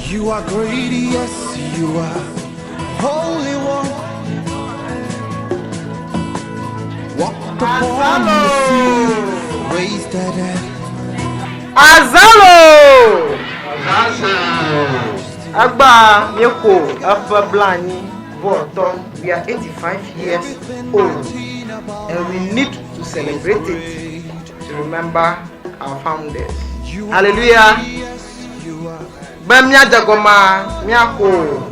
You are great, yes, you are holy one. Walk upon the sea, raise the dead. Azalo! Agba Yeko Alpha Blani Voto. We are 85 years old and we need to celebrate it to remember our founders. Hallelujah! Bemia Jagoma Miako.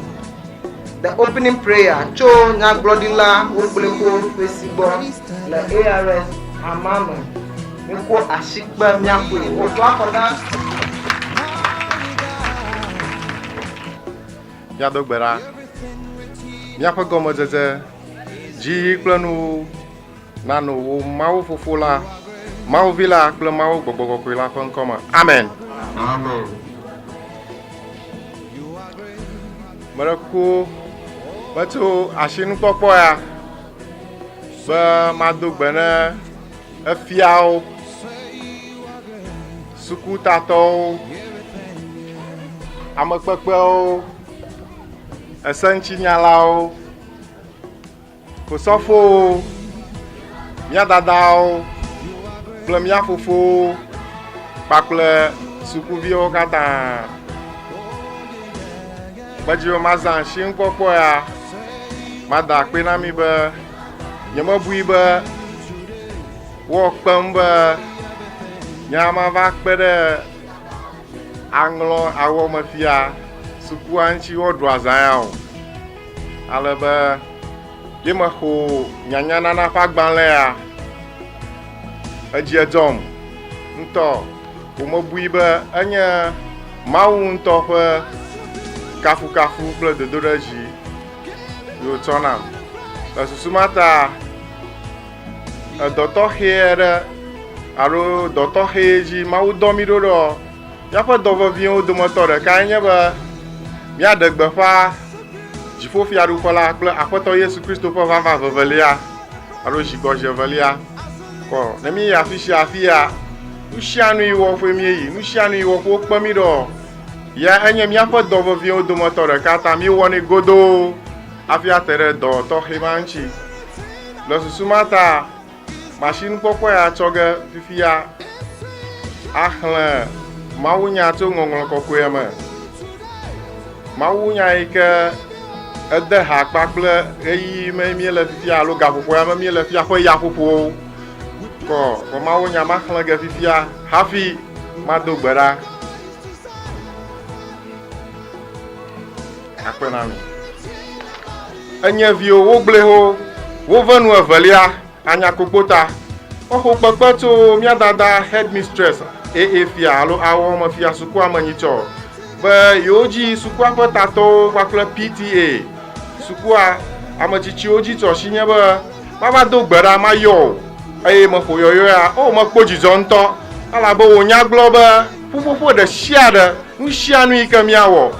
The opening prayer. Cho Nyak Blodila Wuleko Fesibo La ARS Amano. Miko Ashikba Miako. Yadogbera miaƒe gɔmedzedze dzi kple nu nano wo mawu fofo la mawu vi la kple mawu gbɔgbɔ kɔkɔe la ƒe ŋkɔ me amen. Amen. Meɖeku metso asinukpɔkpɔ ya be mado gbe ne efiawo sukutatɔwo amekpekpewo eseŋtsinyalawo kosɔfowo mía dadawo kple mía fofowo kpakple sukuviwo katã gbedziwo mazã ŋkpɔkpɔ ya mada akpe na mi be nyemebui be wɔ kpem be nyamava kpe ɖe aŋlɔ awɔ me fia sukua ŋuti woɖu azã ya o ale be yemexɔ nyanyanana ƒe agbalẽ ya edzi edzɔm ŋutɔ womebui be enye Mawu ŋutɔ ƒe kafukafu kple dodoɖedzi wotsɔ nam le susu ma ta edɔtɔxɛ aɖe alo dɔtɔxɛ dzi Mawu dɔ mi ɖo ɖo míaƒe dɔveviwo dometɔ ɖeka nye be míaɖe gbeƒã dziƒofiaɖuƒe la kple Aƒetɔ Yesu Kristo ƒe vava vevelia alo zigɔdze velia kɔ ne mi yi afi sia afi ya nu sia nu yi wɔ ƒe míeyi nu sia nu yi wɔ ƒe wokpe mi ɖɔ ya enye míaƒe dɔveviwo dometɔ ɖeka ta mi wɔnɛ godoo hafi ate ɖe dɔ tɔxɛ ma ŋuti le susu ma ta masinukpɔkpɔ ya tsɔ ge fifia axlẽ mawunya tso ŋɔŋlɔ kɔkɔe me mawunya yi ke ede ha kpakple ɣeyiɣi me míele fifia alo gaƒoƒoa me míele fia ƒe yaƒoƒowo kɔ mawunya ma xlẽ ge fifia hafi mado gbe ɖa akpe na mi enye viwo wogblẽ ho wove nu evelia anyakokpo ta woxɔ kpekpe tso mía dada headmistress AA fia alo awɔ me fia sukua me nyitsɔ be yewo dzi sukua ƒe tatɔwo kpakple PTA sukua ametsitsiwo dzi tsɔ si nye be mava do gbe ɖa mayɔ o eye mexɔ yɔyɔ ya o mekpɔ dzidzɔ ŋutɔ elabe wònya gblɔ be ƒuƒoƒo ɖe sia ɖe nu sia nu yi ke míawɔ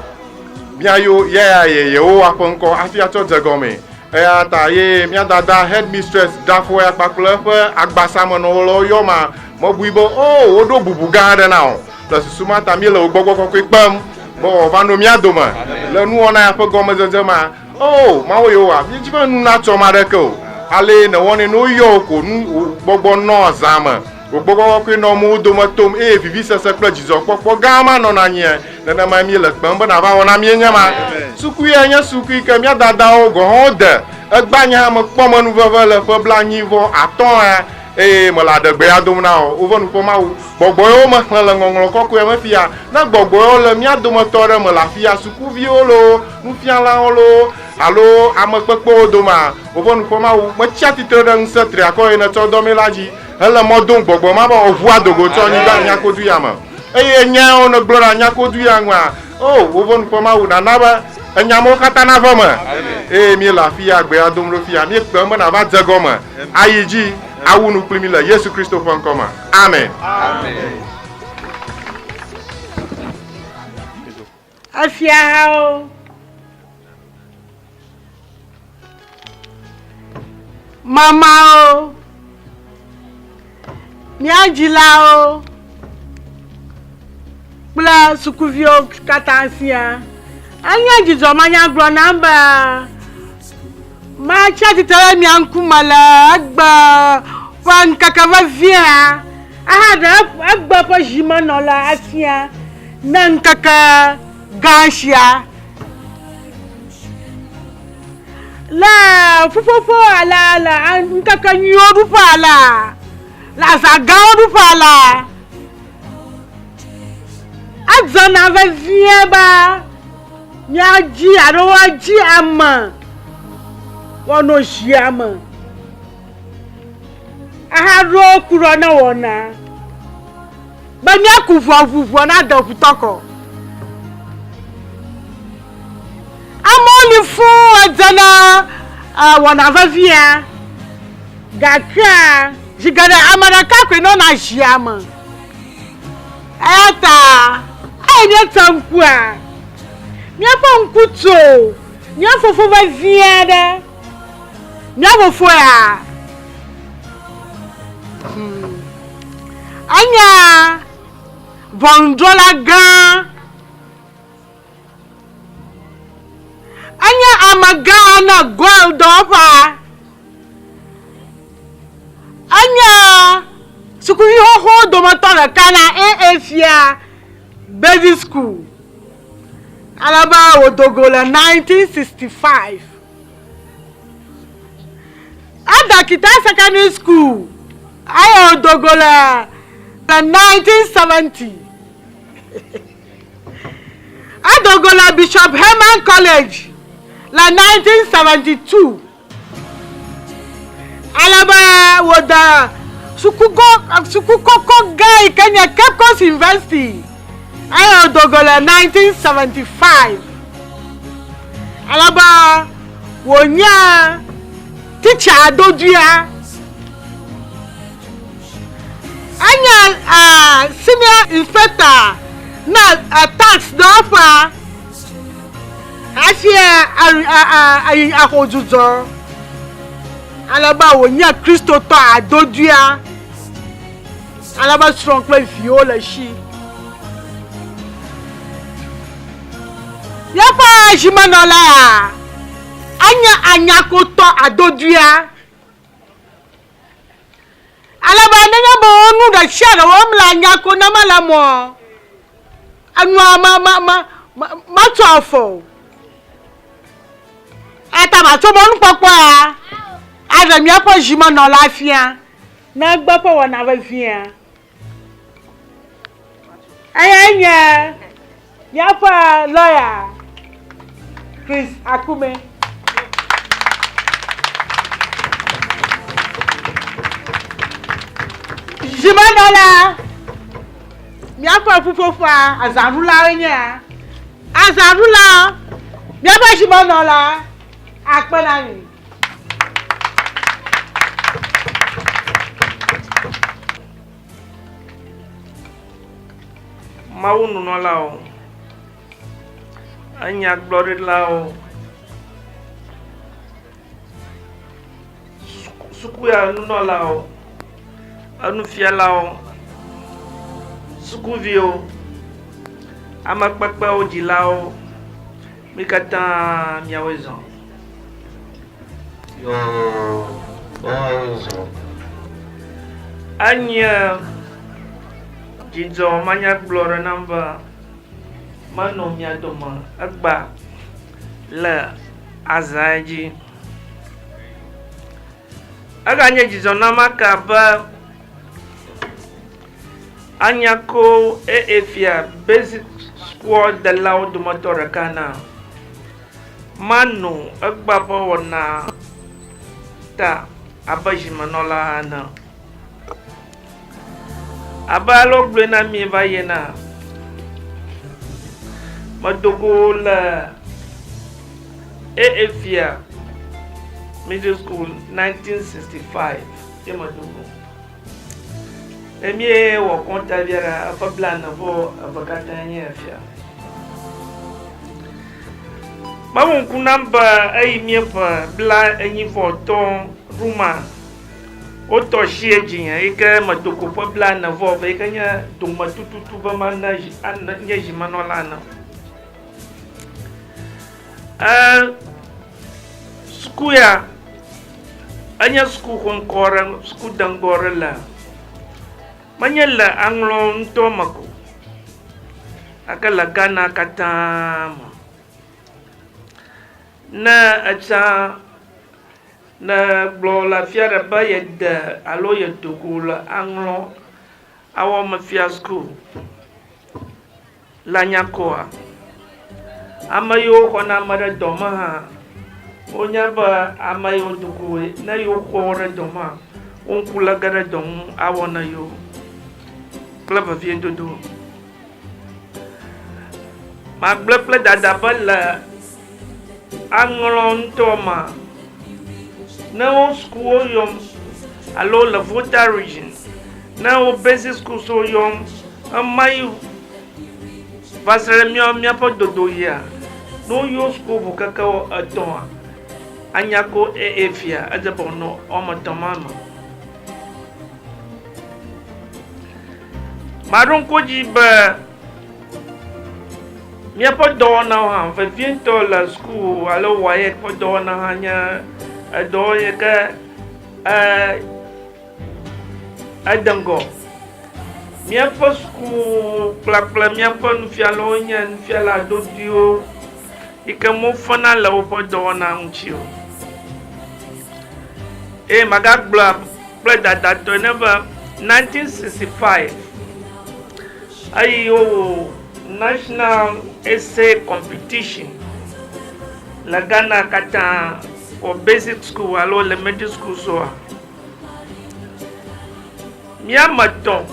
míayo ya yewo aƒe ŋkɔ hafi atsɔ dze gɔme eya ta ye mía dada headmistress dafo ya kpakple eƒe agbasamenɔwo le woyɔ ma mebui be o woɖo bubu gã aɖe na o le susu ma ta míele wo gbɔgbɔ kɔkɔe kpem be wòava no mía dome le nuwɔna ya ƒe gɔmedzedze ma o mawo yewoa míedzi be nu natsɔ ma ɖeke o ale ne wɔnɛ ne woyɔ ko nu gbɔgbɔ nɔ zã me wo gbɔgbɔ kɔkɔe nɔ mo dome tom eye vivisese kple dzidzɔkpɔkpɔ gã ma nɔna anyi nenema míele kpem be nava wɔna míenye ma suku ya nye suku yi ke mía dadawo gɔhɔ de egbanye hã mekpɔ menuveve le ƒe blaenyi-vɔ-atɔ̃ ya eye mele adegbe ya dom na wo wove nuƒo mawu gbɔgbɔwo mexlẽ le ŋɔŋlɔ kɔkɔe me fia ne gbɔgbɔwo le mía dometɔ ɖe me le afia sukuviwo lo nufialawo lo alo amekpekpewo doma wove nuƒo mawu metsi atsitre ɖe ŋusẽ triakɔ yi ne tsɔ dɔ mi la dzi hele mɔ dom gbɔgbɔ ma be wòʋu adogo tso anyigba nyakodu ya me eye nyawo ne gblɔ ɖe nyakodu ya ŋua o wove nuƒo mawu nana be enyamewo katã nave me eye míele afi ya gbea dom ɖo fia míekpem be nava dze gɔme ayi dzi awu nu kpli mi le Yesu Kristo ƒe ŋkɔ me amen. Afiawo mamawo míadzilawo kple sukuviwo katã sia. Anye dzidzɔ manya gblɔ nam be matsi atsitre ɖe mia ŋkume le egbe ƒe ŋkeke vevia. Aha ɖe egbe ƒe zimenɔla afia ne ŋkeke gã sia. Le ƒuƒoƒo le ŋkeke nyuiwo ɖuƒe le azãgãwo ɖuƒe edzena vevie be míadzi alo woadzi ame woanɔ zia me. Ahaɖo kuɖɔ ne wɔna be míaku vɔvuvo na de ʋutɔkɔ. Amewo li fũu edzena wɔna vevia gake zi geɖe ame ɖeka koe nɔna zia me. Eya ta eyi míete ŋkua míaƒe ŋku tso mía fofo vevie aɖe. Mía fofo ya anya ʋɔnudrɔ̃la gã, anya amegã ne goil dɔwɔƒea, anya sukuvi xoxo dometɔ ɖeka na AA fia basic school. Alebe wòdogo le 1965. Adakita secondary school aye wòdogo le 1970. Adogo le Bishop Herman College le 1972. Alebe wòde sukukɔkɔ gã yi ke nye Cape Coast University aye wòdogo le 1975. Alebe wònye teacher adoduia. Anya senior inspector na tax dɔwɔƒea hafi axɔdzudzɔ. Alebe wònye kristotɔ adoduia. Alebe srɔ̃ kple viwo le esi. Míaƒe zimenɔla anye anyakotɔ adoduia. Alebe nenye be nu ɖe sia ɖe wɔm le anyako ne mele mɔ enua matsɔ afɔ o. Eta matso mɔnukpɔkpɔa aɖe míaƒe zimenɔla fia ne egbe ƒe wɔna vevia. Eyae nye míaƒe lɔya Chris Akume. Zimenɔla míaƒe ƒuƒoƒea azãɖulawoe nye azãɖula míaƒe zimenɔla Akpenami. Mawu nunɔlawo, enyagblɔɖilawo, sukuya nunɔlawo, enufialawo, sukuviwo, amekpekpewo dzilawo, mi katã miawoe zɔ. Anye dzidzɔ manyagblɔ ɖe nam be menɔ mia dome egba le azã dzi. Eganye dzidzɔ nam aka be anyako AA fia basic school delawo dometɔ ɖeka na mano egba ƒe wɔna ta abe zimenɔla ene. Abe alo gblɔe na mi va yina medogo le AA fia middle school 1965 ye medogo. Emie wɔ kɔnta biara eƒe blane ƒe eve katã nye efia. Mawu ŋku nam be eyi mieƒe bla enyi vɔ tɔ ruma Oto shie jinha ike matoko pobla na vove ike nya duma tututu ba mana nya jimano lana. Skuya anya sku kon kora sku dangore la. Manyela anglo ntomako. Akala gana katama. Na acha na blola fiara bayed aloya tukula anglo awama fiasco la nyakoa amayo kona mara doma ha onyaba amayo tukue na yo kora doma onkula gara dom awona yo klaba viendo do ma bleple dada bala anglo ntoma now school yom alo la Volta region now basic school so yom amai vasre mi apo dodo ya no yo school bukaka o aton anyako efia ajabono o matamama maron ko jiba mi apo do na ha fa viento la school alo waye ko do na hanya adoye ka adango mia fosku plapla mia fon fialonya fiala dodio ikamo fana la opodo na unchio magabla pleda that never 1965 ayo national essay competition la Ghana kata or basic school alo elementary school so mia maton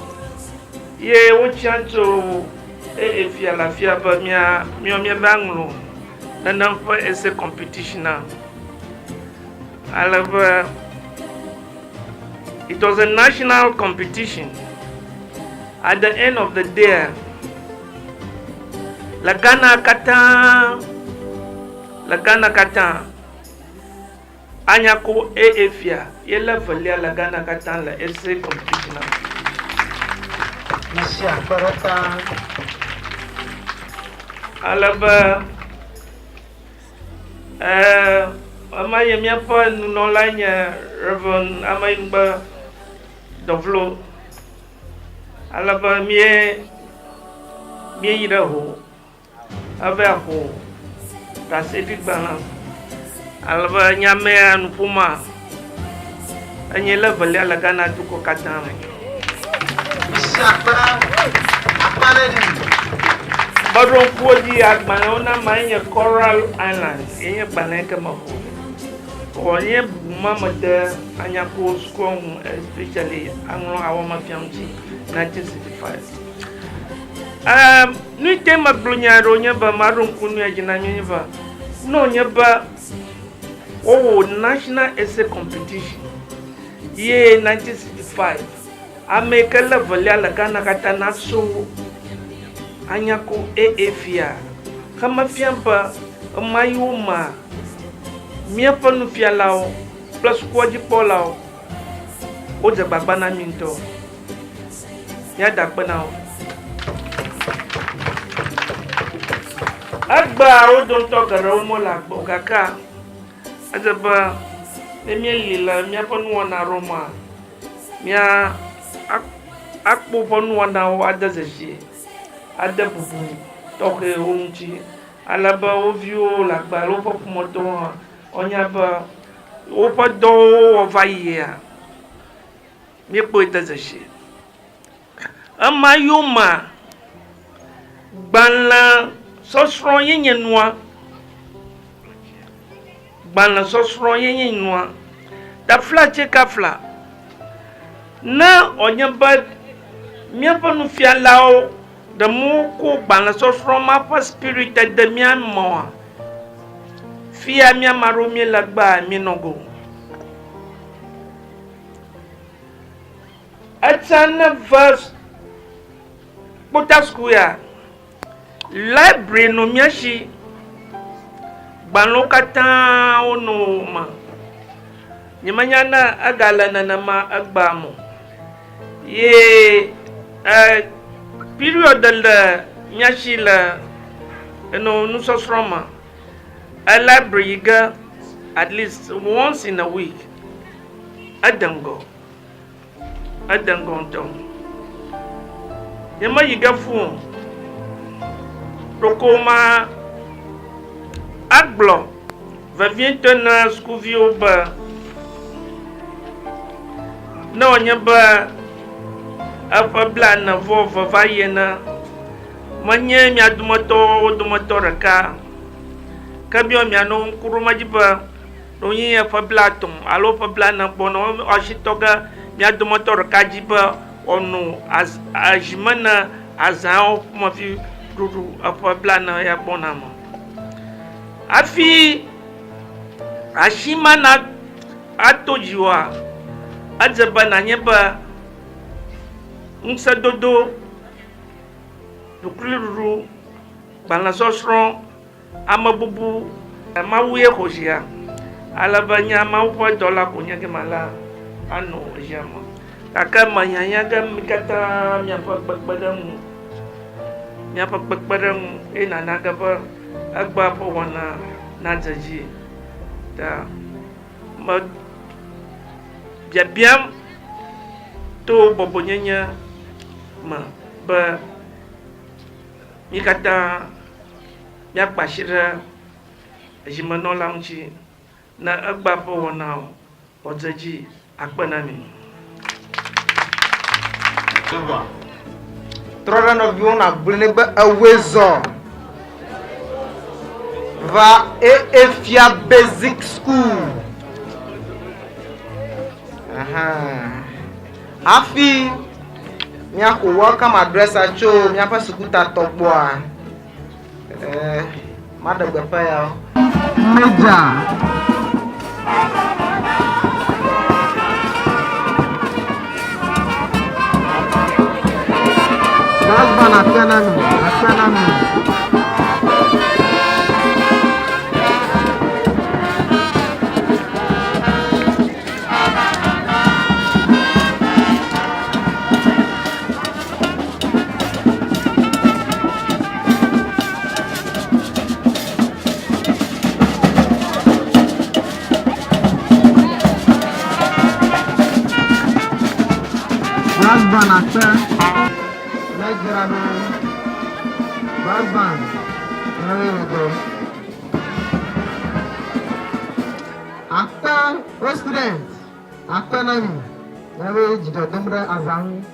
ye o chanto fia la fia ba mia banglo na nan for essay competition na alaba it was a national competition. At the end of the day la Ghana kata anyako efia yela valia la Ghana katan la essay competition. Monsieur Barata Alaba amaya mia pa no lanya Reverend Amayumba Dovlo alaba mie ira ho ava ho Pacific balance alaba nyame anupuma anyela valia la Ghana tuko katana badron kuoji agbanona manya Coral Island enye baneka maho onye mama de anyako school especially anglo awama fiamchi 1965 ni tema blunyaro nyaba maron kunu ajina nyeba no nyeba national essay competition ye 1965 amekala valia la Ghana katana so anyako efia kama fiamba mayuma mia panu fialao plus kwaji polao oja babana minto ya dakbanao agba odon to garo mo la bokaka azaba emia lila mia panu wana roma mia akpo panu wana adazeshi adabubu toke onchi alaba ovio la gba lo pop moto onyaba opa do ovaya mi po itazashi amayuma banla sosro yenyenwa da flache kafla na onyaba mi pa nu fialao de moko banla sosro ma pa spirit de mi mo fia mi amaro mi lagba mi nogo atana verse potaskuya library no miashi banlo kata ono ma nyamanyana agala na nama agbamo ye period la nyashila no nusosroma a library ga at least once in a week adango ntong yama yiga fu rokoma agblo va vientena scuvio ba no nyaba apa blana vova vayena manye mi adumoto raka kabio mi anu kuruma jiba no yin fa blatum alo fa blana bono ashitoga mi adumoto raka jiba onu ajimana azao ma fi ruru apa blana ya bonama afi ashimana atojiwa adzaba na nyeba nsa dodo dukuluru bana sosron amabubu mawuye khojia alabanya mawpo dola kunya ke mala ano jama kaka manyanya ga mikata myapa bakbadam ina naga ba agba po wana najaji ta ma jabiam to bobonyanya ma ba mikata ya bashira jimano launchi na agba po wana ojaji akbanami Troda no viu na blineba awezo va efia basic school afi mia ko welcome address acho mia pa sukuta tokboa madagbe pa ya meja Nasban akanami After resident, after nami, yawe jida dumra azang,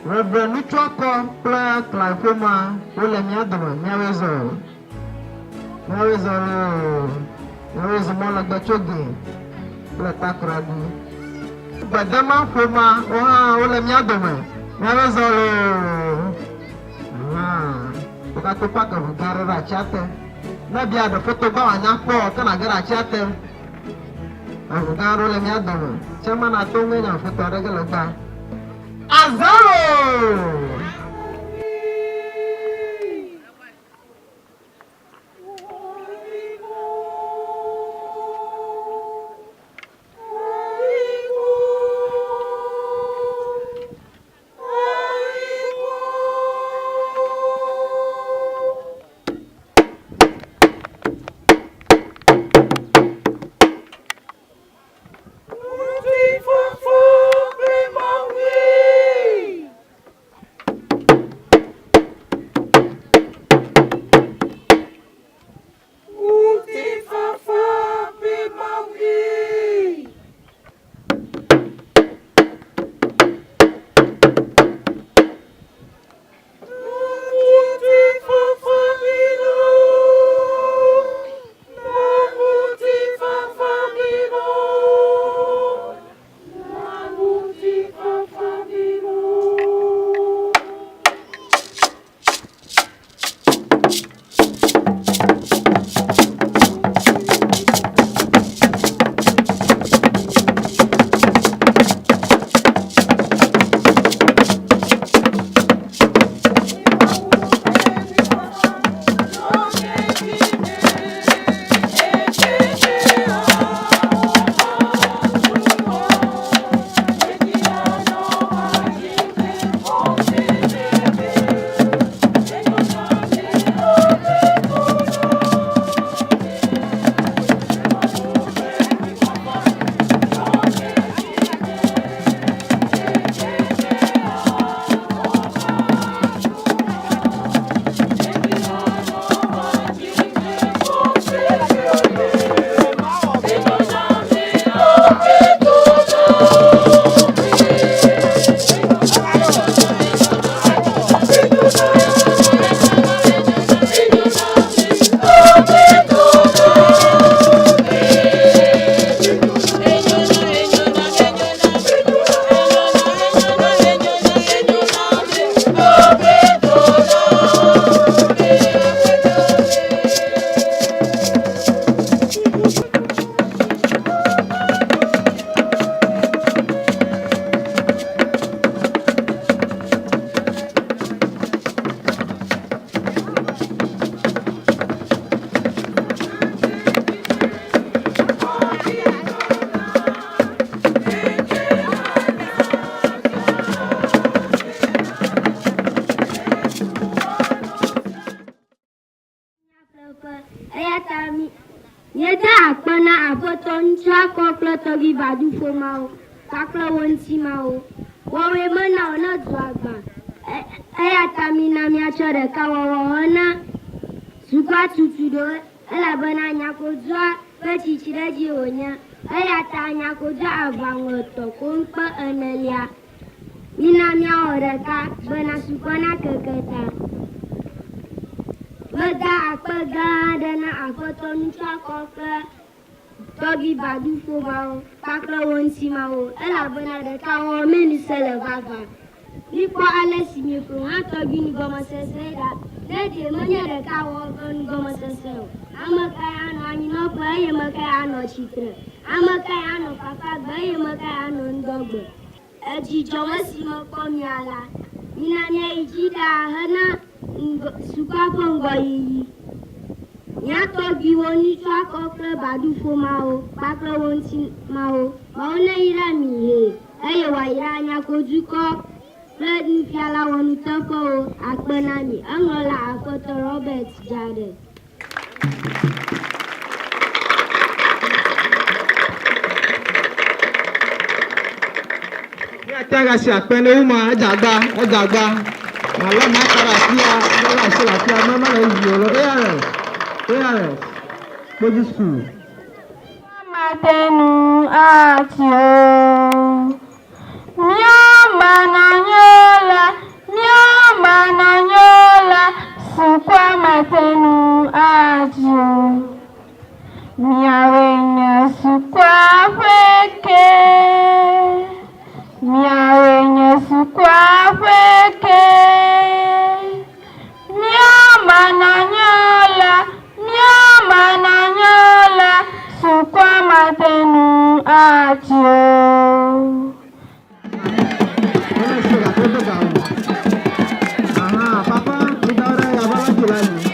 Reverend Nuchoko Player Clifoma, Wole Miadama, yawe Mola Bachogi, Platakradi, Badama Foma, Wole Miadama, yawe Tukatupaka vugara rachate, Nabia the photo ba anyako, kana gara chate. Avugaro le miadama, chama na tonga na foto regala ba. Azaro! Ayatami. Yeda akpana apoton chwa koklo togi badu fomao. Kaklo wonti mao. Wawe mana ona dwagba. Ayatami na miachore kawawana. Sukwa tutudo. Ela bana nyako dwa. Pechi chireji onya. Ayata nyako dwa avangoto. Kumpa enelia. Mina mia oreka. Bana sukwana keketa. Meda akpaga dana apoton chwa koklo. Togi badu fomao. Kaklo wonti mao. Ela bana de kawo meni sele vava. Nipo ale simi fun atogi ni gomo sesera. Lede manya de kawo gon gomo sesero. Amakaya no ani no pa ye makaya no chitre. Amakaya no papa gba ye makaya no ndogbo. Eji jomo simo komi ala. Minanya ijida hana suka pongo yi. Nyatogi woni chwa kokle badu fomao. Pakle wonti mao. Maone ira mi he. Eye wa ira nyakojuko. Red Fiala wonu topo akpenami angola afoto Robert Jade. Ya tanga si akpene uma ajagba. Mala makara kia, mala sila kia mama na yolo. ARS. Body school. Matenu atio. Nyama na nyola, sukwa matenu ajo. Miawenya sukwa feke. Nyama na nyola, sukwa matenu ajo. Papa, kita orang yang balas lagi.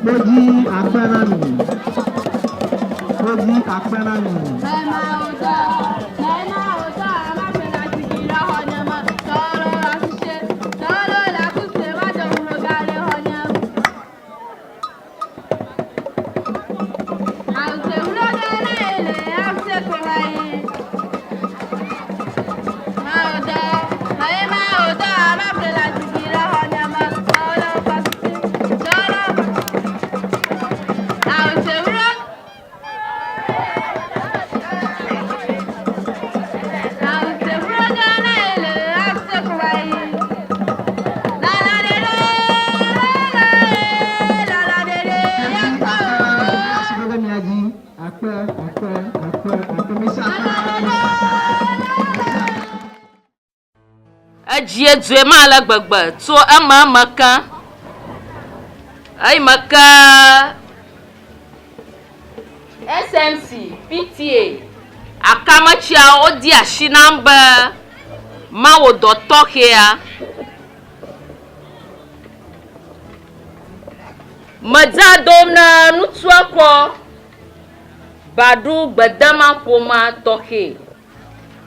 Kpodzi akpenanu. Kpodzi akpenanu. Ajie dwe ma la gbagba to ama maka ai maka SMC PTA akamachia odi ashinamba ma wo doto here madza domna nutuako badu gbadama poma toke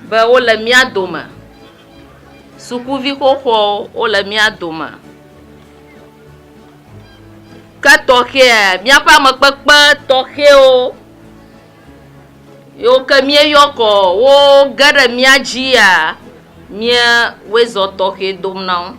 ba wala mia doma sukuvi koko wala mia doma ka toke mia pa makpakpa toke o yo ka mie yoko wo gara mia jia mia wezo toke domna